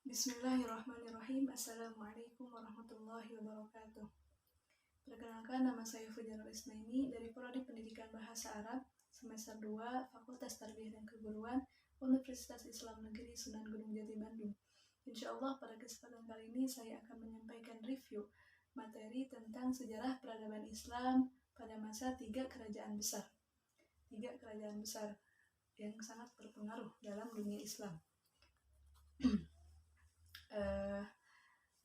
Bismillahirrahmanirrahim. Assalamualaikum warahmatullahi wabarakatuh. Perkenalkan, nama saya Fujarul Ismaini dari Prodi Pendidikan Bahasa Arab semester 2 Fakultas Tarbiyah dan Keguruan Universitas Islam Negeri Sunan Gunung Jati Bandung. Insya Allah pada kesempatan kali ini saya akan menyampaikan review materi tentang sejarah peradaban Islam pada masa 3 kerajaan besar. 3 kerajaan besar yang sangat berpengaruh dalam dunia Islam.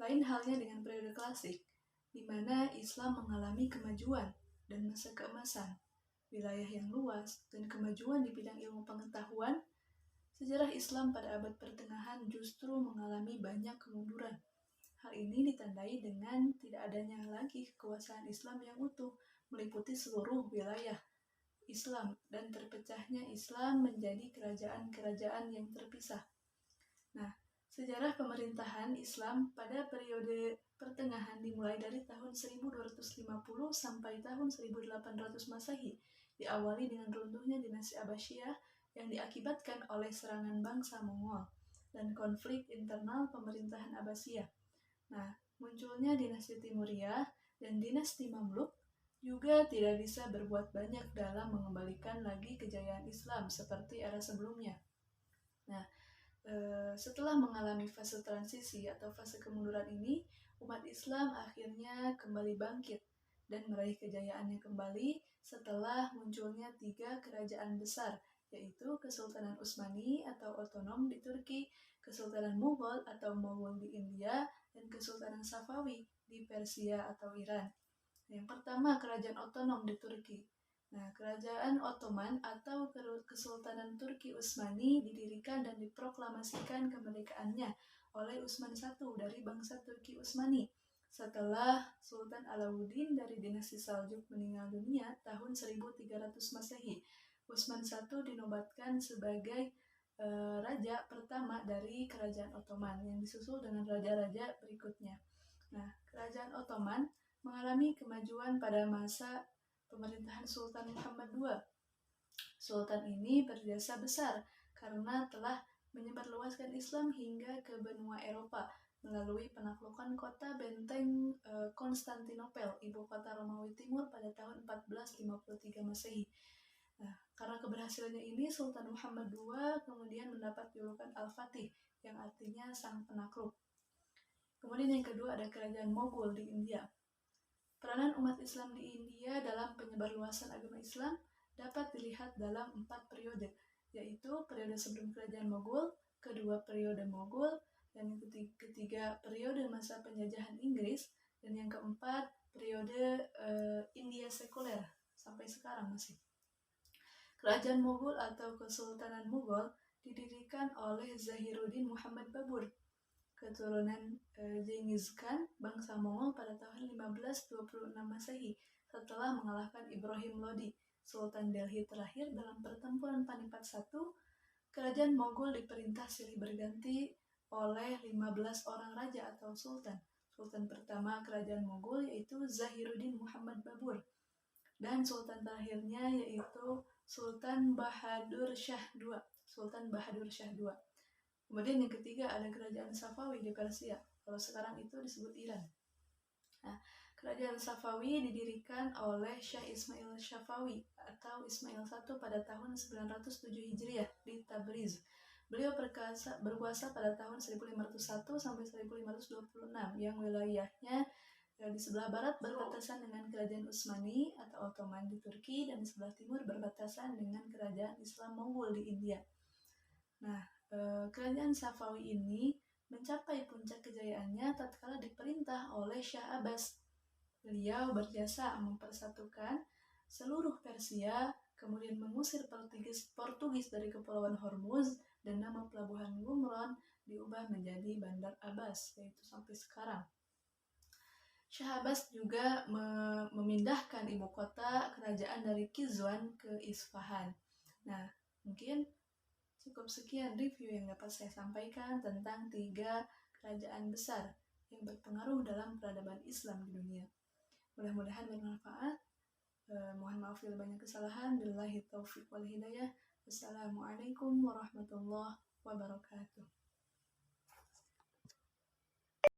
Lain halnya dengan periode klasik, di mana Islam mengalami kemajuan dan masa keemasan, wilayah yang luas, dan kemajuan di bidang ilmu pengetahuan. Sejarah Islam pada abad pertengahan justru mengalami banyak kemunduran. Hal ini ditandai dengan tidak adanya lagi kekuasaan Islam yang utuh meliputi seluruh wilayah Islam dan terpecahnya Islam menjadi kerajaan-kerajaan yang terpisah. Sejarah pemerintahan Islam pada periode pertengahan dimulai dari tahun 1250 sampai tahun 1800 Masehi, diawali dengan runtuhnya dinasti Abbasiyah yang diakibatkan oleh serangan bangsa Mongol dan konflik internal pemerintahan Abbasiyah. Munculnya dinasti Timuriyah dan dinasti Mamluk juga tidak bisa berbuat banyak dalam mengembalikan lagi kejayaan Islam seperti era sebelumnya. Setelah mengalami fase transisi atau fase kemunduran ini, umat Islam akhirnya kembali bangkit dan meraih kejayaannya kembali setelah munculnya 3 kerajaan besar, yaitu Kesultanan Utsmani atau otonom di Turki, Kesultanan Mughal atau Mogul di India, dan Kesultanan Safawi di Persia atau Iran. Yang pertama, kerajaan otonom di Turki. Kerajaan Ottoman atau Kesultanan Turki Utsmani didirikan dan diproklamasikan kemerdekaannya oleh Utsman I dari bangsa Turki Utsmani setelah Sultan Alauddin dari dinasti Saljuk meninggal dunia tahun 1300 Masehi. Utsman I dinobatkan sebagai raja pertama dari kerajaan Ottoman yang disusul dengan raja-raja berikutnya. Kerajaan Ottoman mengalami kemajuan pada masa pemerintahan Sultan Muhammad II. Sultan ini berjasa besar karena telah menyebarluaskan Islam hingga ke benua Eropa melalui penaklukan kota benteng Konstantinopel, ibu kota Romawi Timur pada tahun 1453 Masehi. Karena keberhasilannya ini, Sultan Muhammad II kemudian mendapat julukan Al-Fatih yang artinya sang penakluk. Kemudian yang kedua ada kerajaan Mogul di India. Peranan umat Islam di India dalam penyebarluasan agama Islam dapat dilihat dalam 4 periode, yaitu periode sebelum kerajaan Mogul, kedua periode Mogul, dan yang ketiga periode masa penjajahan Inggris, dan yang keempat periode India sekuler sampai sekarang masih. Kerajaan Mogul atau Kesultanan Mughal didirikan oleh Zahiruddin Muhammad Babur, keturunan Genghis Khan, bangsa Mongol pada tahun 1526 Masehi setelah mengalahkan Ibrahim Lodi, Sultan Delhi terakhir dalam pertempuran Panipat I. Kerajaan Mogul diperintah silih berganti oleh 15 orang raja atau sultan. Sultan pertama kerajaan Mogul yaitu Zahiruddin Muhammad Babur, dan sultan terakhirnya yaitu Sultan Bahadur Shah II. Kemudian yang ketiga ada kerajaan Safawi di Persia, kalau sekarang itu disebut Iran. Kerajaan Safawi didirikan oleh Syah Ismail Safawi atau Ismail I pada tahun 907 Hijriah di Tabriz. Beliau berkuasa pada tahun 1501 sampai 1526 yang wilayahnya di sebelah barat berbatasan dengan kerajaan Utsmani atau Ottoman di Turki dan di sebelah timur berbatasan dengan kerajaan Islam Mongol di India. Kerajaan Safawi ini mencapai puncak kejayaannya tatkala diperintah oleh Syah Abbas. Beliau berjasa mempersatukan seluruh Persia, kemudian mengusir Portugis dari Kepulauan Hormuz, dan nama pelabuhan Qumran diubah menjadi Bandar Abbas, yaitu sampai sekarang. Syah Abbas juga memindahkan ibu kota kerajaan dari Qizwan ke Isfahan. Mungkin cukup sekian review yang dapat saya sampaikan tentang 3 kerajaan besar yang berpengaruh dalam peradaban Islam di dunia. Mudah-mudahan bermanfaat. Mohon maaf bila banyak kesalahan. Billahi taufiq wal hidayah. Wassalamualaikum warahmatullahi wabarakatuh.